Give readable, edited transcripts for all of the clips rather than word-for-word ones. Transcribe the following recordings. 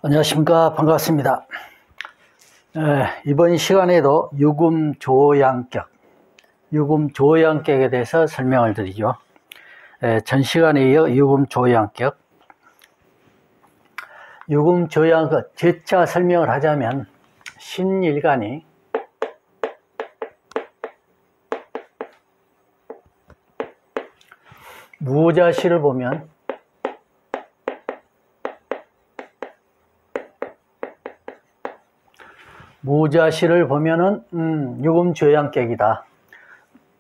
안녕하십니까. 반갑습니다. 이번 시간에도 유금조양격에 대해서 설명을 드리죠. 전 시간에 이어 유금조양격. 유금조양격 재차 설명을 하자면 신일간이 무자시를 보면 유금조양격이다.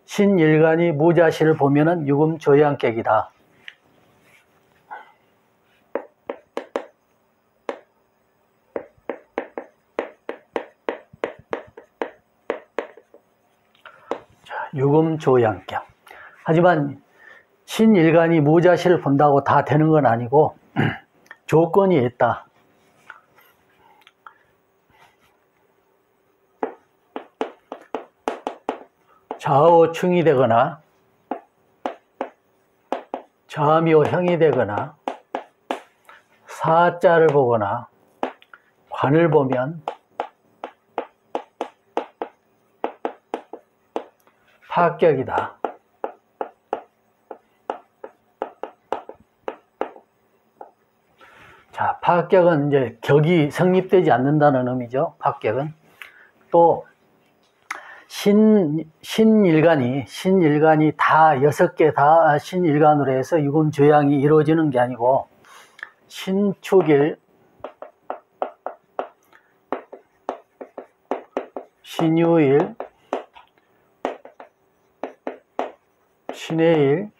신일간이 무자시를 보면은 유금조양격이다. 유금조양격. 하지만 신일간이 무자시를 본다고 다 되는 건 아니고 조건이 있다. 좌오충이 되거나 좌묘형이 되거나 사자를 보거나 관을 보면 파격이다. 자, 파격은 이제 격이 성립되지 않는다는 의미죠. 파격은. 또 신일간이 다 6개 다 신일간으로 해서 유금조양이 이루어지는 게 아니고 신축일, 신유일, 신해일,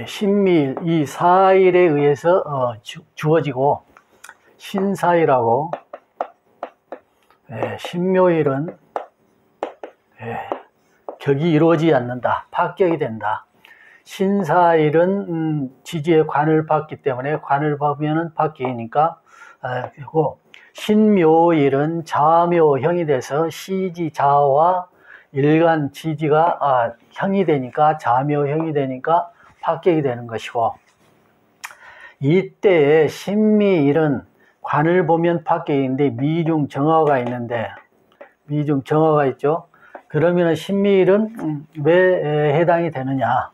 신미일, 이 4일에 의해서 주어지고 신사일하고 신묘일은 격이 이루어지지 않는다. 파격이 된다. 신사일은 지지에 관을 받기 때문에 관을 받으면 파격이니까 그리고 신묘일은 자묘형이 돼서 시지자와 일간 지지가 형이 되니까 자묘형이 되니까 파격이 되는 것이고, 이때에 신미일은 관을 보면 파격인데 미중정화가 있는데, 미중정화가 있죠. 그러면 신미일은 왜 해당이 되느냐.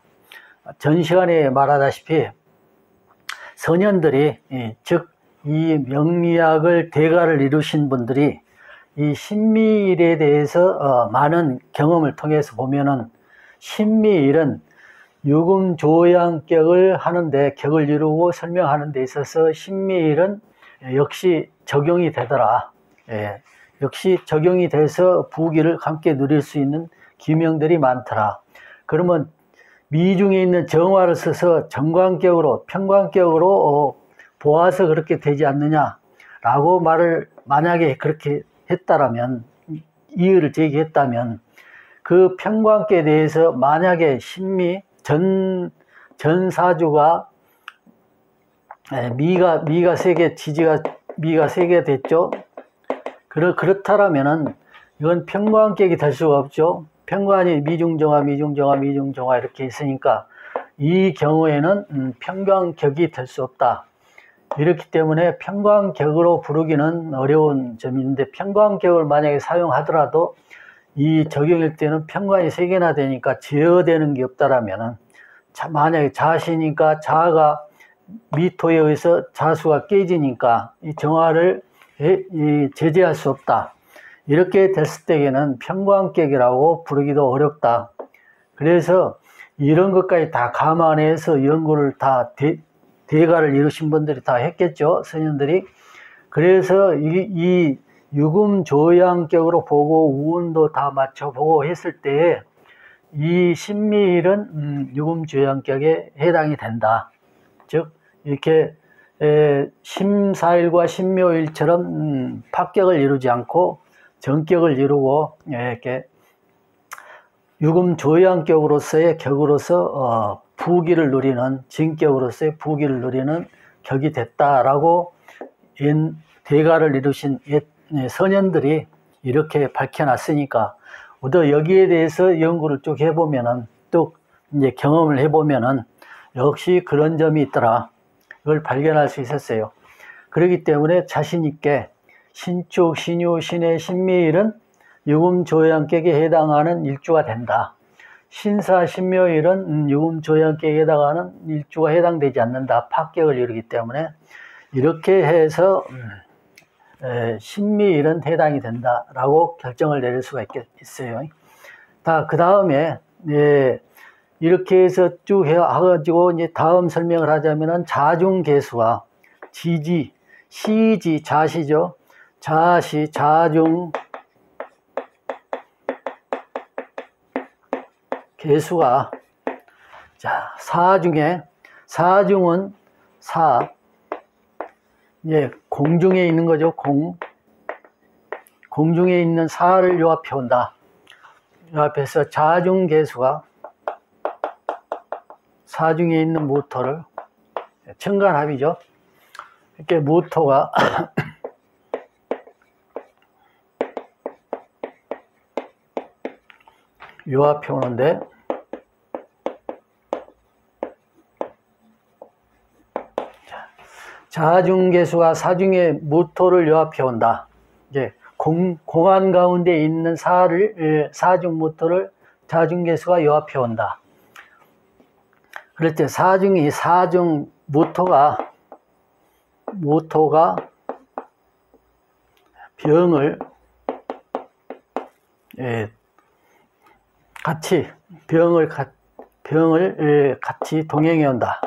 전 시간에 말하다시피 선현들이, 즉 이 명리학을 대가를 이루신 분들이 이 신미일에 대해서 많은 경험을 통해서 보면은 신미일은 유금조양격을 하는데, 격을 이루고 설명하는 데 있어서 신미일은 역시 적용이 되더라. 역시 적용이 돼서 부귀를 함께 누릴 수 있는 기명들이 많더라. 그러면 미중에 있는 정화를 써서 정관격으로, 평관격으로 보아서 그렇게 되지 않느냐라고 말을 만약에 그렇게 했다라면, 이의를 제기했다면, 그 평관격에 대해서 만약에 신미 전사주가 미가 3개, 지지가 미가 3개 됐죠. 그렇다라면은 이건 평관격이 될 수가 없죠. 평관이 미중정화 이렇게 있으니까 이 경우에는 평관격이 될 수 없다. 이렇기 때문에 평관격으로 부르기는 어려운 점이 있는데, 평관격을 만약에 사용하더라도 이 적용일 때는 평관이 3개나 되니까 제어되는 게 없다라면은, 만약에 자시니까 자가 미토에 의해서 자수가 깨지니까 이 정화를 제재할 수 없다. 이렇게 됐을 때에는 평관격이라고 부르기도 어렵다. 그래서 이런 것까지 다 감안해서 연구를 다 대가를 이루신 분들이 다 했겠죠. 선현들이. 그래서 이 유금조양격으로 보고 우운도 다 맞춰보고 했을 때에 이 신미일은 유금조양격에 해당이 된다. 즉 이렇게 심사일과 신묘일처럼 파격을 이루지 않고 정격을 이루고 이렇게 유금조양격으로서의 격으로서 부귀를 누리는, 진격으로서의 부귀를 누리는 격이 됐다라고 대가를 이루신 선현들이 이렇게 밝혀놨으니까, 우리도 여기에 대해서 연구를 쭉 해보면은, 또 이제 경험을 해보면은 역시 그런 점이 있더라. 이걸 발견할 수 있었어요. 그렇기 때문에 자신 있게 신축, 신유, 신해, 신미일은 유금조양격에 해당하는 일주가 된다. 신사, 신묘일은 유금조양격에 해당하는 일주가 해당되지 않는다. 파격을 이루기 때문에 이렇게 해서 신미일은 해당이 된다라고 결정을 내릴 수가 있어요. 그 다음에 이렇게 해서 쭉 해가지고 이제 다음 설명을 하자면은 자중계수와 지지, 시지, 자시죠. 자시, 자중, 계수가 자 사중은 공중에 있는 거죠. 공중에 있는 사를 요합해 온다. 요합해서 자중계수가 사중에 있는 모토를 천간합이죠. 이렇게 모토가 요합해 오는데 자중계수가 사중의 모토를 요합해 온다. 이제 공안 가운데 있는 사중 모토를 자중계수가 요합해 온다. 그럴 때 사중 모토가 병을 같이 동행해 온다.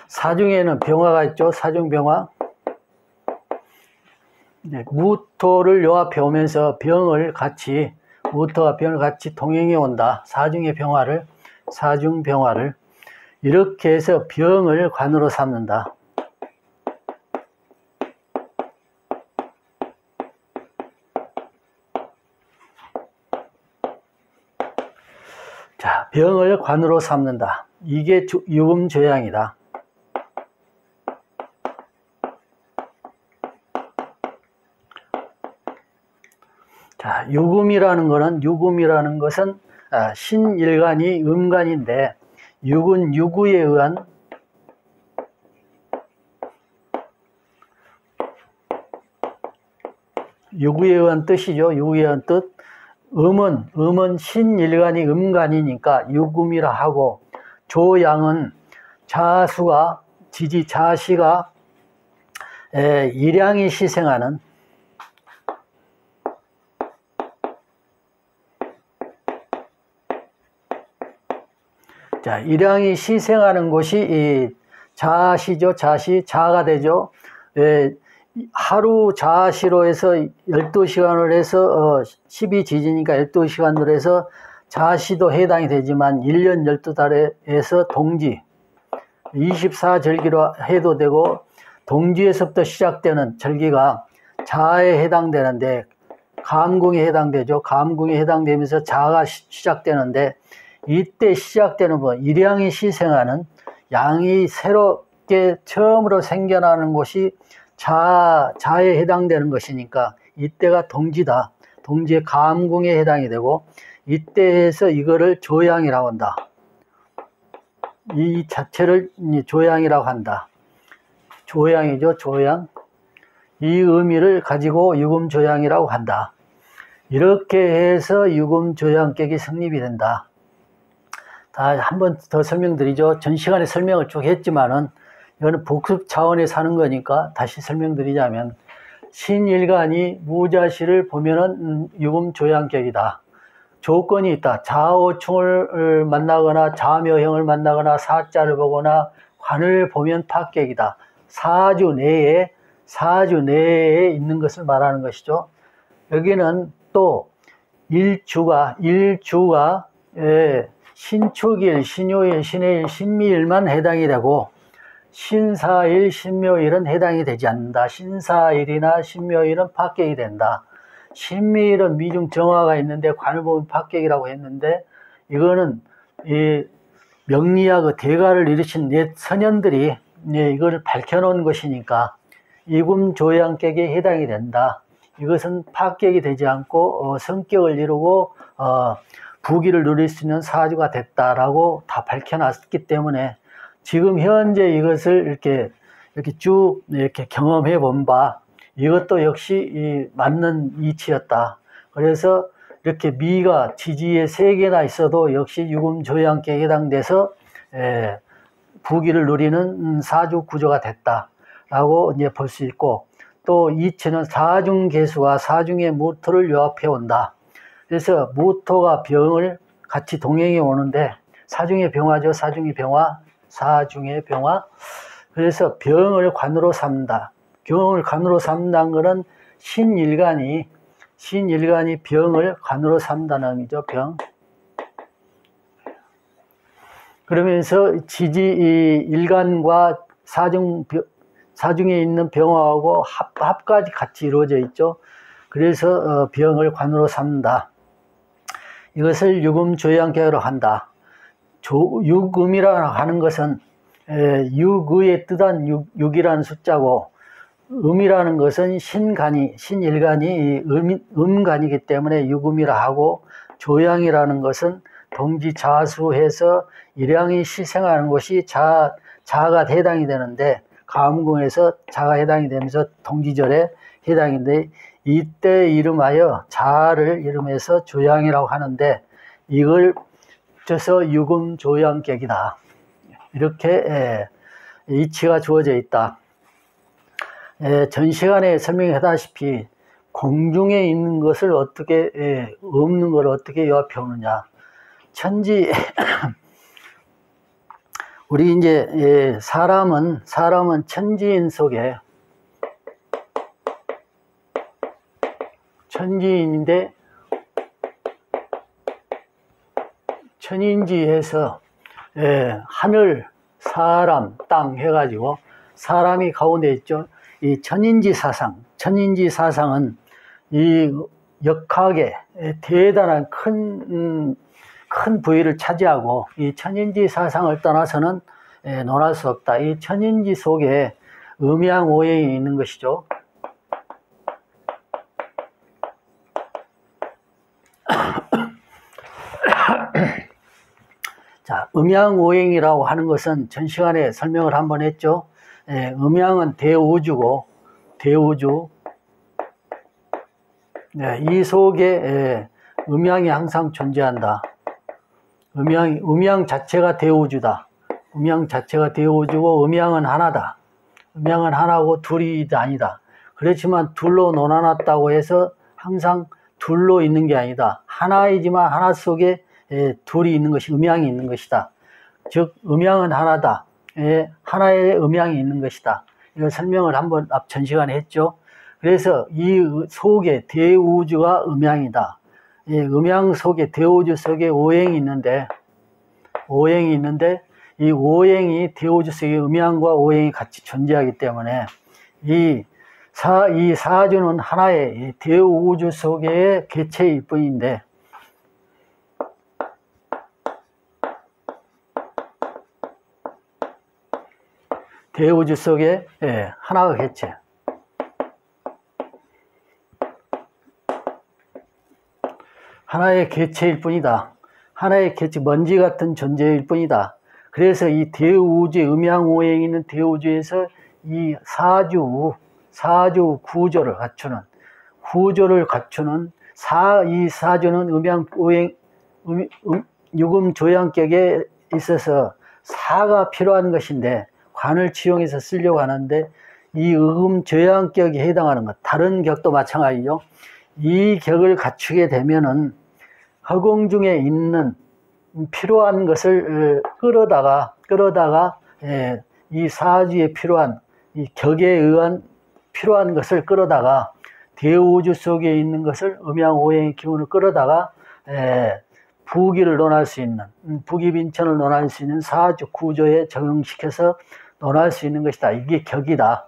사중에는 병화가 있죠. 사중병화. 무토를 요합해 오면서 무토와 병을 같이 동행해 온다. 사중의 병화를, 사중병화를. 이렇게 해서 병을 관으로 삼는다. 자, 병을 관으로 삼는다. 이게 유금조양이다. 자, 유금이라는 것은 신일간이 음간인데 육은 유구에 의한 뜻이죠. 유구에 의한 뜻. 음은 신일간이 음간이니까 유금이라 하고, 조양은 자수가 지지 자시가 일양이 시생하는 일양이 시생하는 곳이 이 자시죠. 자가 되죠. 하루 자시로 해서 12시간을 해서 12지지니까 12시간으로 해서 자시도 해당이 되지만 1년 12달에 해서 동지 24절기로 해도 되고, 동지에서부터 시작되는 절기가 자에 해당되는데 감궁에 해당되죠. 감궁에 해당되면서 자가 시작되는데, 이때 시작되는 일양이 시생하는 양이 새롭게 처음으로 생겨나는 곳이 자에 해당되는 것이니까 이때가 동지다. 동지의 감궁에 해당이 되고, 이때에서 이거를 조양이라고 한다. 이 자체를 조양이라고 한다. 조양이죠. 조양. 이 의미를 가지고 유금조양이라고 한다. 이렇게 해서 유금조양격이 성립이 된다. 한 번 더 설명드리죠. 전 시간에 설명을 쭉 했지만은 이거는 복습 차원에서 하는 거니까 다시 설명드리자면, 신일간이 무자시를 보면은 유금조양격이다. 조건이 있다. 자오충을 만나거나 자묘형을 만나거나 사자를 보거나 관을 보면 파격이다. 사주 내에 있는 것을 말하는 것이죠. 여기는 또 일주가 신축일, 신요일, 신해일, 신미일만 해당이 되고, 신사일, 신묘일은 해당이 되지 않는다. 신사일이나 신묘일은 파격이 된다. 신미일은 미중 정화가 있는데 관을 보면 파격이라고 했는데, 이거는 이 명리학 대가를 일으킨 옛 선현들이 이걸 밝혀놓은 것이니까 유금조양격에 해당이 된다. 이것은 파격이 되지 않고 성격을 이루고 부귀를 누릴 수 있는 사주가 됐다라고 다 밝혀놨기 때문에 지금 현재 이것을 이렇게 쭉 이렇게 경험해 본 바 이것도 역시 맞는 이치였다. 그래서 이렇게 미가 지지에 3개나 있어도 역시 유금조양계에 해당돼서 부귀를 누리는 사주 구조가 됐다라고 이제 볼 수 있고, 또 이치는 사중계수와 사중의 무토를 요합해 온다. 그래서 무토가 병을 같이 동행해 오는데 사중의 병화죠. 사중의 병화, 사중의 병화. 그래서 병을 관으로 삼는다. 병을 관으로 삼는다는 것은 신일간이 병을 관으로 삼는다는 의미죠. 병. 그러면서 지지 일간과 사중에 있는 병화하고 합까지 같이 이루어져 있죠. 그래서 병을 관으로 삼는다. 이것을 유금조양계로 한다. 육음이라 하는 것은 육의의 뜻한 육이라는 숫자고, 음이라는 것은 신일간이 음간이기 때문에 육음이라 하고, 조양이라는 것은 동지자수해서 일양이 시생하는 것이 자가 해당이 되는데, 가음궁에서 자가 해당이 되면서 동지절에 해당인데, 이때 이름하여 자를 이름해서 조양이라고 하는데, 이걸 붙여서 유금조양객이다. 이렇게 이치가 주어져 있다. 전 시간에 설명했다시피 공중에 있는 것을 어떻게 없는 걸 어떻게 요합해 오느냐. 천지 우리 이제 사람은 천지인 속에 천지인인데 천인지에서 하늘, 사람, 땅 해가지고 사람이 가운데 있죠. 이 천인지사상은 이 역학에 대단한 큰 부위를 차지하고, 이 천인지사상을 떠나서는 논할 수 없다. 이 천인지 속에 음양오행이 있는 것이죠. 자, 음양오행이라고 하는 것은 전 시간에 설명을 한번 했죠. 음양은 대우주고, 대우주. 이 속에 음양이 항상 존재한다. 음양 자체가 대우주다. 음양 자체가 대우주고, 음양은 하나다. 음양은 하나고 둘이 아니다. 그렇지만 둘로 논아놨다고 해서 항상 둘로 있는 게 아니다. 하나이지만 하나 속에 둘이 있는 것이 음양이 있는 것이다. 즉 음양은 하나다. 하나의 음양이 있는 것이다. 이걸 설명을 한번 전 시간에 했죠. 그래서 이 속에 대우주가 음양이다. 음양 속에 대우주 속에 오행이 있는데 이 오행이 대우주 속에 음양과 오행이 같이 존재하기 때문에 이 사주는 하나의 대우주 속의 개체일 뿐인데, 대우주 속에 하나가 개체. 하나의 개체일 뿐이다. 하나의 개체, 먼지 같은 존재일 뿐이다. 그래서 이 대우주의 음양오행이 있는 대우주에서 이 사주 구조를 갖추는 이 사주는 음양오행, 유금조양격에 있어서 사가 필요한 것인데, 관을 치용해서 쓰려고 하는데, 이 음조양격에 해당하는 것, 다른 격도 마찬가지죠. 이 격을 갖추게 되면은 허공 중에 있는 필요한 것을 끌어다가 이 사주에 필요한 이 격에 의한 필요한 것을 끌어다가 대우주 속에 있는 것을 음양오행의 기운을 끌어다가 부기를 논할 수 있는, 부기빈천을 논할 수 있는 사주 구조에 적용시켜서 논할 수 있는 것이다. 이게 격이다.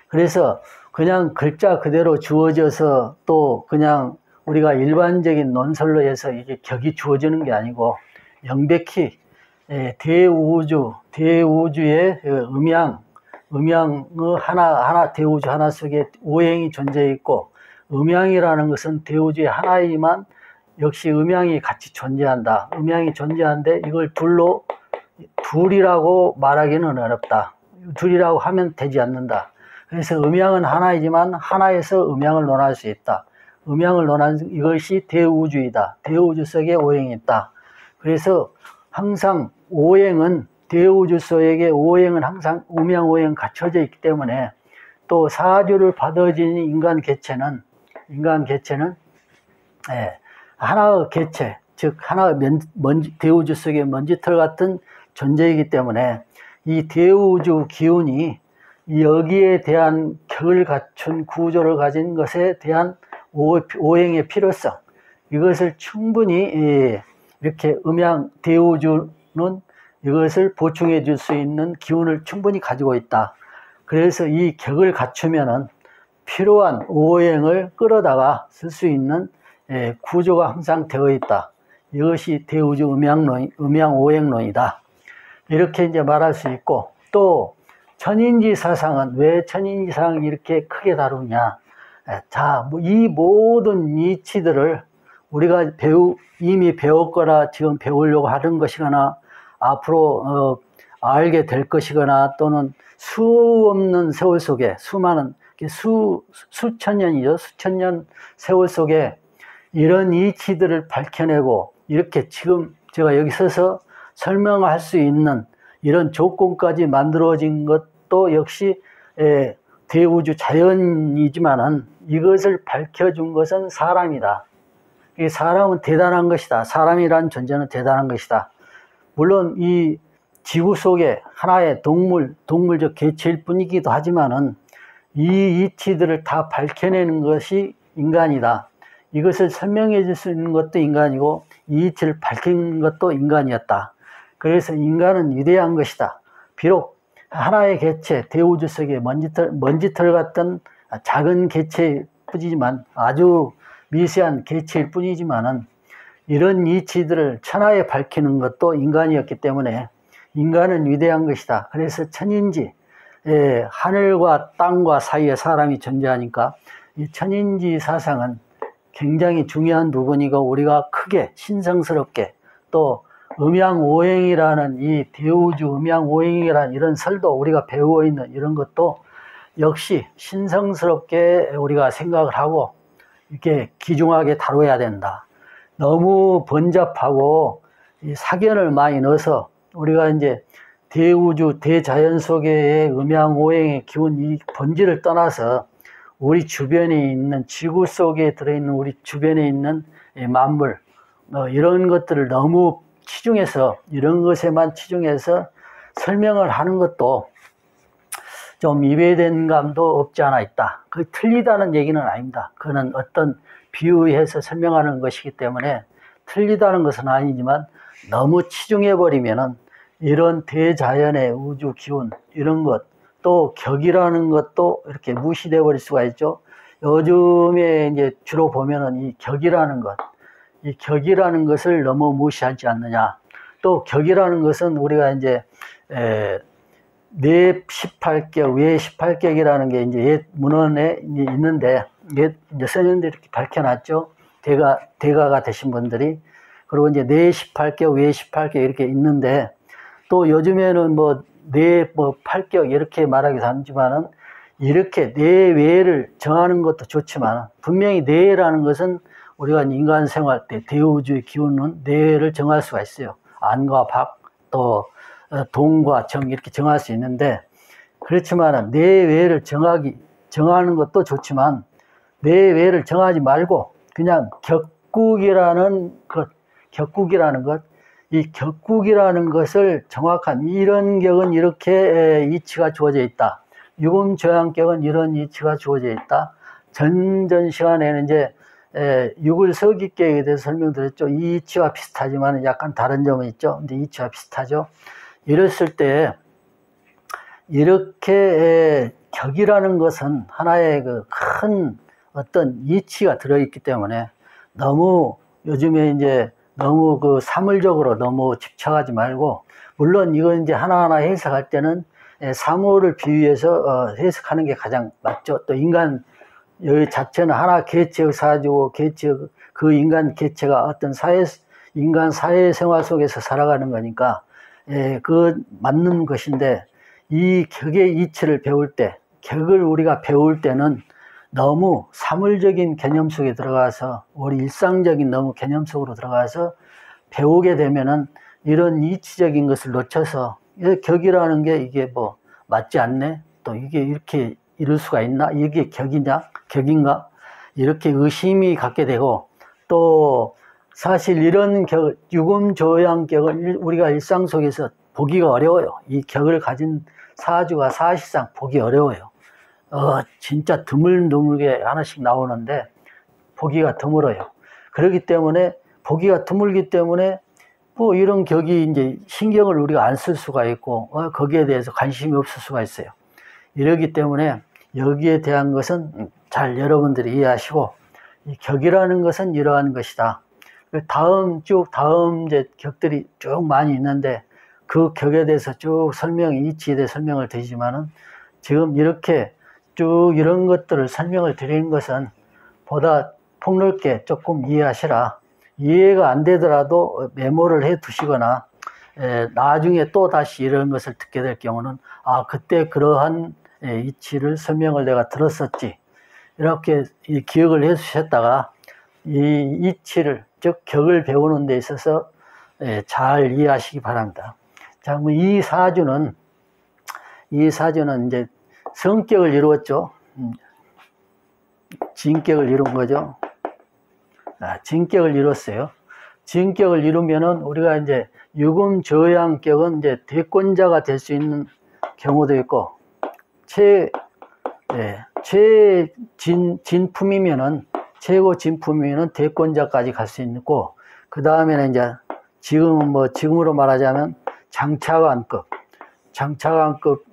그래서 그냥 글자 그대로 주어져서 또 그냥 우리가 일반적인 논설로 해서 이게 격이 주어지는 게 아니고, 명백히 대우주의 음양의 하나 대우주 하나 속에 오행이 존재해 있고, 음양이라는 것은 대우주의 하나이지만 역시 음양이 같이 존재한다. 음양이 존재하는데 이걸 둘이라고 말하기는 어렵다. 둘이라고 하면 되지 않는다. 그래서 음양은 하나이지만 하나에서 음양을 논할 수 있다. 음양을 논하는 이것이 대우주이다. 대우주 속에 오행이 있다. 그래서 항상 오행은 대우주 속에 오행은 항상 음양 오행 갖춰져 있기 때문에 또 사주를 받아지는 인간 개체는 하나의 개체, 즉 하나의 대우주 속의 먼지털 같은 존재이기 때문에 이 대우주 기운이 여기에 대한 격을 갖춘 구조를 가진 것에 대한 오행의 필요성, 이것을 충분히 이렇게 음양 대우주는 이것을 보충해 줄 수 있는 기운을 충분히 가지고 있다. 그래서 이 격을 갖추면은 필요한 오행을 끌어다가 쓸 수 있는 구조가 항상 되어 있다. 이것이 대우주 음양 오행론이다. 이렇게 이제 말할 수 있고, 또 천인지 사상은 왜 천인지 사상을 이렇게 크게 다루냐? 자, 이 모든 이치들을 우리가 이미 배웠거나 지금 배우려고 하는 것이거나 앞으로 알게 될 것이거나 또는 수 없는 세월 속에 수많은 수천 년이죠. 수천 년 세월 속에 이런 이치들을 밝혀내고 이렇게 지금 제가 여기 서서 설명할 수 있는 이런 조건까지 만들어진 것도 역시 대우주 자연이지만은 이것을 밝혀준 것은 사람이다. 이 사람은 대단한 것이다. 사람이란 존재는 대단한 것이다. 물론 이 지구 속에 하나의 동물적 개체일 뿐이기도 하지만은 이 이치들을 다 밝혀내는 것이 인간이다. 이것을 설명해 줄 수 있는 것도 인간이고 이 이치를 밝히는 것도 인간이었다. 그래서 인간은 위대한 것이다. 비록 하나의 개체, 대우주 속의 먼지털 같은 작은 개체일 뿐이지만, 아주 미세한 개체일 뿐이지만은 이런 이치들을 천하에 밝히는 것도 인간이었기 때문에 인간은 위대한 것이다. 그래서 천인지, 하늘과 땅과 사이에 사람이 존재하니까 이 천인지 사상은 굉장히 중요한 부분이고, 우리가 크게 신성스럽게 또 음양오행이라는 이 대우주 음양오행이라는 이런 설도 우리가 배우고 있는 이런 것도 역시 신성스럽게 우리가 생각을 하고 이렇게 귀중하게 다뤄야 된다. 너무 번잡하고 이 사견을 많이 넣어서 우리가 이제 대우주 대자연 속의 음양오행의 기운 이 본질을 떠나서 우리 주변에 있는 지구 속에 들어있는 우리 주변에 있는 만물 이런 것들을 너무 치중해서 이런 것에만 치중해서 설명을 하는 것도 좀 이해된 감도 없지 않아 있다. 그게 틀리다는 얘기는 아닙니다. 그거는 어떤 비유해서 설명하는 것이기 때문에 틀리다는 것은 아니지만 너무 치중해 버리면은 이런 대자연의 우주 기운 이런 것 또 격이라는 것도 이렇게 무시돼 버릴 수가 있죠. 요즘에 이제 주로 보면은 이 격이라는 것을 너무 무시하지 않느냐. 또 격이라는 것은 우리가 이제 내 18격, 외 18격이라는 게 이제 옛 문헌에 있는데, 이제 선생님들이 이렇게 밝혀놨죠. 대가가 되신 분들이. 그리고 이제 내 18격, 외 18격 이렇게 있는데, 또 요즘에는 내 8격 이렇게 말하기도 하지만은, 이렇게 내외를 정하는 것도 좋지만, 분명히 내라는 것은 우리가 인간 생활 때 대우주의 기운은 내외를 정할 수가 있어요. 안과 박, 또 동과 정 이렇게 정할 수 있는데, 그렇지만 내외를 정하는 것도 좋지만 내외를 정하지 말고 그냥 격국이라는 것, 이 격국이라는 것을 정확한 이런 격은 이렇게 이치가 주어져 있다. 유금조양격은 이런 이치가 주어져 있다. 전전 시간에는 이제 유글서기격에 대해서 설명드렸죠. 이 이치와 비슷하지만 약간 다른 점은 있죠. 근데 이치와 비슷하죠. 이랬을 때 이렇게 격이라는 것은 하나의 그 큰 어떤 이치가 들어있기 때문에 너무 요즘에 이제 너무 그 사물적으로 너무 집착하지 말고, 물론 이건 이제 하나하나 해석할 때는 사물을 비유해서 해석하는 게 가장 맞죠. 또 인간 여기 자체는 하나 개체의 사주고 개체의 그 인간 개체가 어떤 인간 사회생활 속에서 살아가는 거니까, 그 맞는 것인데, 이 격의 이치를 배울 때, 격을 우리가 배울 때는 너무 사물적인 개념 속에 들어가서, 우리 일상적인 너무 개념 속으로 들어가서 배우게 되면은 이런 이치적인 것을 놓쳐서, 격이라는 게 이게 뭐 맞지 않네? 또 이게 이렇게 이럴 수가 있나? 이게 격이냐? 격인가? 이렇게 의심이 갖게 되고, 또 사실 이런 유금조양격을 우리가 일상 속에서 보기가 어려워요. 이 격을 가진 사주가 사실상 보기 어려워요. 진짜 드물드물게 하나씩 나오는데 보기가 드물어요. 그렇기 때문에 보기가 드물기 때문에 뭐 이런 격이 이제 신경을 우리가 안 쓸 수가 있고, 거기에 대해서 관심이 없을 수가 있어요. 이러기 때문에 여기에 대한 것은 잘 여러분들이 이해하시고, 이 격이라는 것은 이러한 것이다. 다음 이제 격들이 쭉 많이 있는데 그 격에 대해서 쭉 이치에 대해 설명을 드리지만은, 지금 이렇게 쭉 이런 것들을 설명을 드리는 것은 보다 폭넓게 조금 이해하시라. 이해가 안 되더라도 메모를 해 두시거나, 나중에 또 다시 이런 것을 듣게 될 경우는, 그때 그러한 이치를 설명을 내가 들었었지, 이렇게 기억을 해 주셨다가 이 이치를, 즉 격을 배우는 데 있어서 잘 이해하시기 바랍니다. 자, 이 사주는 이제 성격을 이루었죠. 진격을 이룬 거죠. 진격을 이뤘어요. 진격을 이루면은 우리가 이제 유금조양격은 이제 대권자가 될 수 있는 경우도 있고, 최고 진품이면은 대권자까지 갈 수 있고, 그 다음에는 이제 지금으로 말하자면 장차관급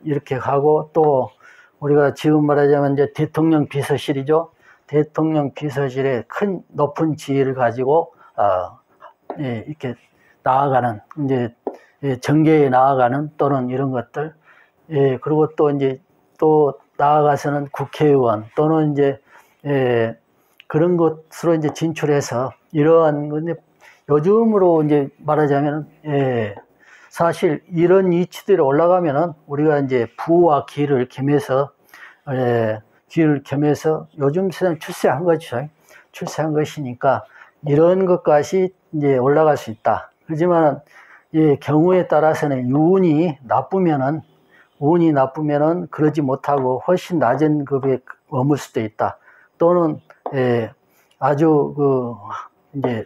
이렇게 가고, 또 우리가 지금 말하자면 이제 대통령 비서실이죠. 대통령 비서실에 높은 지위를 가지고 이렇게 나아가는, 이제 정계에 나아가는, 또는 이런 것들, 그리고 또 나아가서는 국회의원, 또는 이제 그런 것으로 이제 진출해서, 이러한 건데, 요즘으로 이제 말하자면 사실 이런 이치들이 올라가면은 우리가 이제 부와 기를 겸해서 요즘 세상 출세한 거죠. 출세한 것이니까 이런 것까지 이제 올라갈 수 있다. 그렇지만 경우에 따라서는 운이 나쁘면은 그러지 못하고 훨씬 낮은 급에 머물 수도 있다. 또는 아주 이제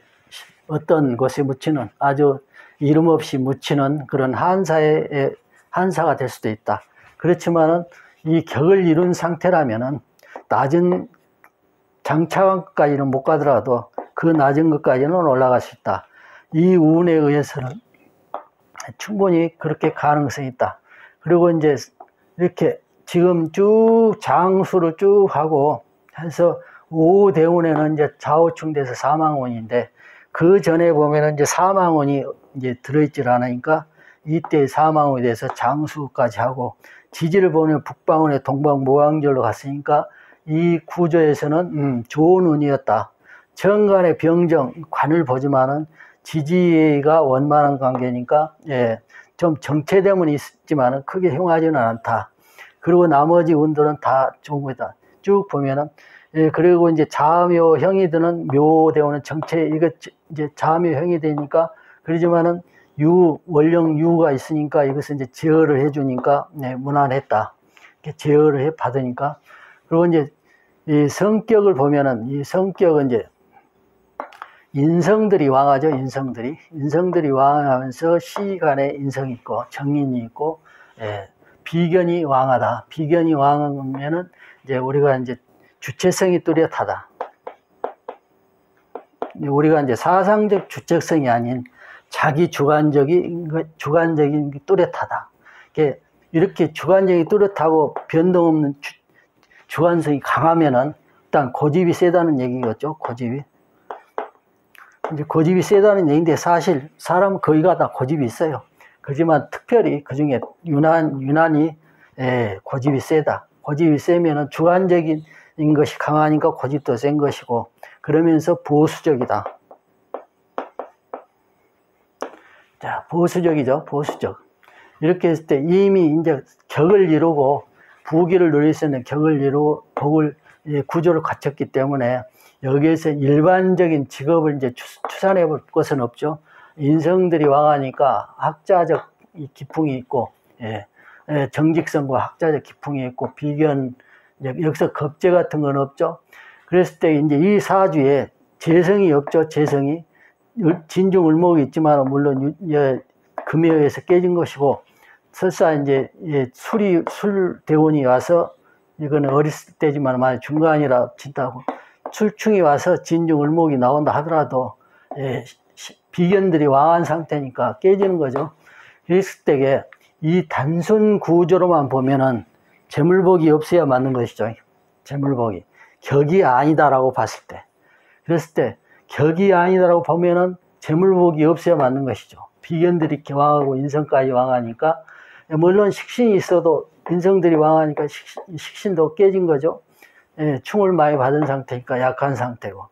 어떤 곳에 묻히는, 아주 이름 없이 묻히는 그런 한사가 될 수도 있다. 그렇지만은 이 격을 이룬 상태라면은 낮은 장차관까지는 못 가더라도 그 낮은 것까지는 올라갈 수 있다. 이 운에 의해서는 충분히 그렇게 가능성이 있다. 그리고 이제 이렇게 지금 쭉 장수를 쭉 하고 해서 오대운에는 이제 좌우충돼서 사망운인데, 그 전에 보면은 이제 사망운이 이제 들어있질 않으니까 이때 사망운에 대해서 장수까지 하고, 지지를 보면 북방운에 동방모항절로 갔으니까 이 구조에서는 좋은 운이었다. 정간의 병정 관을 보지만은 지지가 원만한 관계니까 좀 정체됨은 있지만은 크게 흉하지는 않다. 그리고 나머지 운들은 다 좋은 거다. 쭉 보면은 그리고 이제 자묘형이 드는 묘대운은 이거 이제 자묘형이 되니까, 그러지만은 원령 유가 있으니까 이것을 이제 제어를 해주니까 무난했다. 이렇게 제어를 받으니까. 그리고 이제 이 성격을 보면은, 이 성격은 이제 인성들이 왕하죠. 인성들이 왕하면서 시간에 인성이 있고 정인이 있고, 비견이 왕하다. 비견이 왕하면은 이제 우리가 이제 주체성이 뚜렷하다. 우리가 이제 사상적 주체성이 아닌 자기 주관적인 게 뚜렷하다. 이렇게 주관적이 뚜렷하고 변동 없는 주관성이 강하면은 일단 고집이 세다는 얘기겠죠. 고집이 세다는 얘기인데, 사실 사람은 거의가 다 고집이 있어요. 그렇지만 특별히 그 중에 유난히 고집이 세다. 고집이 세면은 주관적인 것이 강하니까 고집도 센 것이고, 그러면서 보수적이다. 자, 보수적이죠. 보수적. 이렇게 했을 때 이미 이제 격을 이루고 부귀를 누릴 수 있는 격을 이루고 복을 구조를 갖췄기 때문에 여기에서 일반적인 직업을 이제 추산해 볼 것은 없죠. 인성들이 왕하니까 학자적 기풍이 있고, 정직성과 학자적 기풍이 있고, 비견, 여기서 겁재 같은 건 없죠. 그랬을 때 이제 이 사주에 재성이 없죠. 재성이. 진중을목이 있지만 물론 금에 의해서 깨진 것이고, 설사 이제 술 대운이 와서 이거는 어렸을 때지만 만약 중간이라 친다고 출충이 와서 진중을목이 나온다 하더라도 비견들이 왕한 상태니까 깨지는 거죠. 그랬을 때에 이 단순 구조로만 보면은 재물복이 없어야 맞는 것이죠. 재물복이 격이 아니다라고 봤을 때, 그랬을 때 격이 아니다라고 보면은 재물복이 없어야 맞는 것이죠. 비견들이 이렇게 왕하고 인성까지 왕하니까, 물론 식신이 있어도 인성들이 왕하니까 식신도 깨진 거죠. 충을 많이 받은 상태니까 약한 상태고,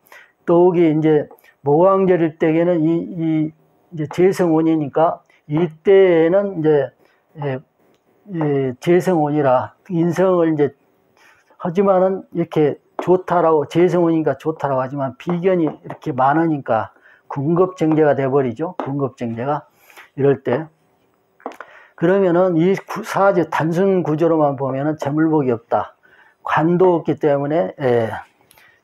또기 이제 모광절일 때에는 이제 재성운이니까 이때에는 이제 재성운이라 인성을 이제 하지만은 이렇게 좋다라고, 재성운이니까 좋다라고 하지만 비견이 이렇게 많으니까 군급정제가 돼버리죠. 군급정제가. 이럴 때. 그러면은 이 사주 단순 구조로만 보면은 재물복이 없다. 관도 없기 때문에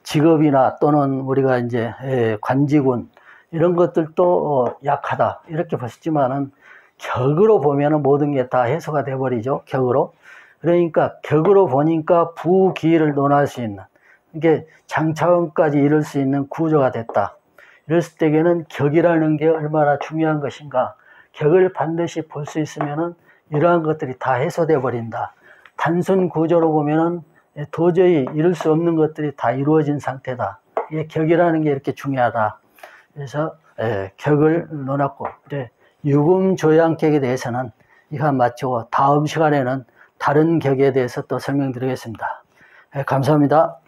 직업이나 또는 우리가 이제 관직운 이런 것들도 약하다. 이렇게 보시지만은 격으로 보면은 모든 게 다 해소가 돼버리죠. 격으로. 그러니까 격으로 보니까 부기를 논할 수 있는, 이게 장차원까지 이룰 수 있는 구조가 됐다. 이랬을 때에는 격이라는 게 얼마나 중요한 것인가. 격을 반드시 볼 수 있으면은 이러한 것들이 다 해소돼 버린다. 단순 구조로 보면은 도저히 이룰 수 없는 것들이 다 이루어진 상태다. 이게 격이라는 게 이렇게 중요하다. 그래서 격을 논했고, 이제 유금조양격에 대해서는 이만 마치고 다음 시간에는 다른 격에 대해서 또 설명드리겠습니다. 감사합니다.